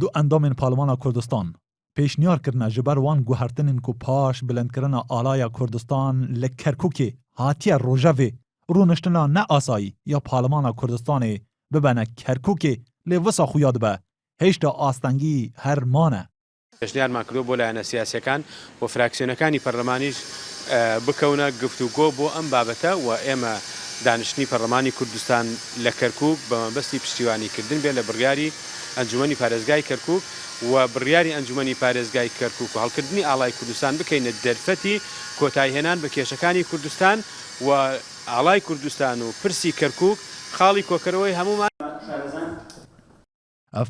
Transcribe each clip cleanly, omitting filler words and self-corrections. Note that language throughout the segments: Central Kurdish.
دو اندامên Parlemana Kurdistan pêşniyar kirine ji ber wan guhertinên ku paş bilendkirina alaya Kurdistan li Kerkûkê hatiye rojevê rûniştina neasayî ya Parlemana Kurdistanê bibene Kerkûkê lê wisa xuya dibe hêşta astengî her mane. پێشنیارمان کردو بۆ لایەنە سیاسیەکان و فراکسیۆنەکانی پەرلەمانیش بکەونە گفتوگۆ بۆ ئەم بابەتە و ئێمە دانیشتنی پەرلەمانی کوردستان لە کەرکووک بە مەبەستی پشتیوانیکردن بێ لە بڕیاری ئەنجومەنی پارێزگای کەرکووک و بڕیاری ئەنجومەنی پارێزگای کەرکووک و هەڵکردنی ئاڵای کوردستان بکەینە دەرفەتی کۆتایهێنان بە کێشەکانی کوردستان و ئاڵای کوردستان و پرسی کەرکووک خاڵی کۆکەرەوەی هەمومان.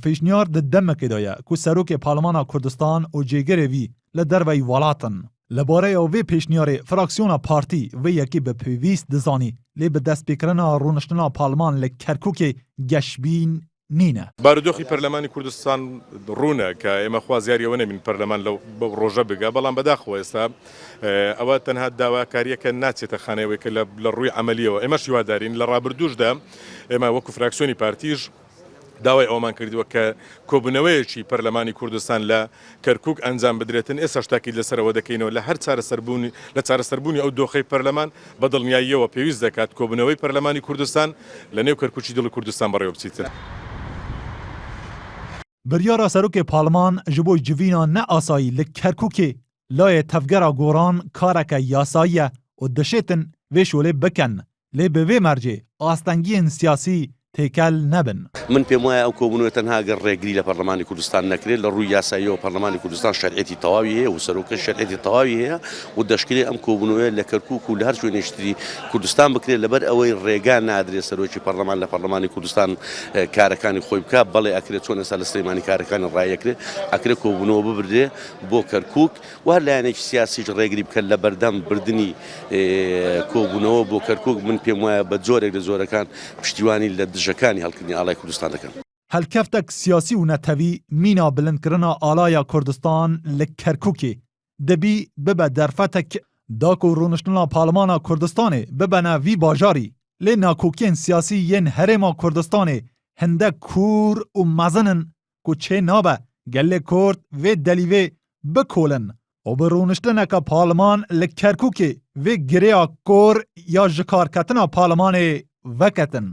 Pêşniyar di demekê de ye ku serokê Parlemana Kurdistan û cêgerê wî li derveyî welatin. Li bareya vê pêşniyarê fraksiyona partî vê yekî bi pêwîst dizanî lê bi destpêkirina rûniştina Parleman li Kerkûkê geşbîn nîne. بارودۆخی پەرلەمانی کوردستان ڕوونە کە ئێمە خوازیاریەوە نەبین پەرلەمان لەو ڕۆژە بگا بەڵام بەداخەوە ئێستا ئەوە تەنها داواکاریەکە ناچێتە خانەوەی کە لە ڕووی عملیەوە ئێمەش هیوادارین لە ڕابردووشدا ئێمە وەکو فراکسیۆنی پارتیش داوای ئەومان کردووە کە کۆبوونەوەیەکی پەرلەمانی کوردستان لە کەرکووک ئەنجام بدرێتن ئێستا شتاکی لەسەرەوە دەکەینەوە لە هەر چارەسەربوونی ئەو دۆخەی پەرلەمان بە دڵنیاییەوە پێویست دەکات کۆبوونەوەی پەرلەمانی کوردستان لە نێو کەرکووکی دڵی کوردستان بەڕێوە بچیتن. Biryara serokê Parleman ji bo civîna neasayî li Kerkûkê layê tevgera goran kareke yasayî ye û dişêtin vê şolê bikin lê bi vê mercê astengiyên siyasî تێکەل نەبن. من پێم وایە ئەو کۆبوونەوە تەنها گەر ڕێگری لە پەرلەمانی کوردستان نەکرێت لە ڕووی یاساییەوە پەرلەمانی کوردستان شەرعێتی تەواوی هەیە و سەرۆکە شەرعێتی تەواوی هەیە و دەشکرێت ئەم کۆبوونەوەیە لە کەرکووک و لە هەر شوێنێشتری کوردستان بکرێت لەبەر ئەوەی ڕێگا نادرێت سەرۆکی پەرلەمان لە پەرلەمانی کوردستان کارەکانی خۆی بکات بەڵێ ئەکرێت چۆن ئێستا لە سلەیمانی کارەکانی ڕایەکرێت ئەکرێت کۆبوونەوە ببردێ بۆ کەرکووک و هەر لایەنێکی سیاسیش ڕێگری بکەن لە بەردەم بردننی کۆبوونەوە بۆ کەرکووک من پێم وایە بە جۆرێک لە زۆرەکان پشتیوانی لە دژەکانی هەڵکردنی ئاڵای کوردستان دەکەن. هەلکەفتێک سیاسی و نەتەوی مینا بلندکردنا ئالaya Kurdistan li Kerkûkê dibî bibe derfetek da ku rûniştina Parlemana Kurdistanê bibene vî bajarî lê nakokiyên siyasî yên herêma Kurdistanê hindek kûr û mezinin ku çê nabe gelê Kurd vê delîvê bikolin û bi rûniştineka Parleman li Kerkûkê vê girêya kor ya ji karketina Parlemanê veketin.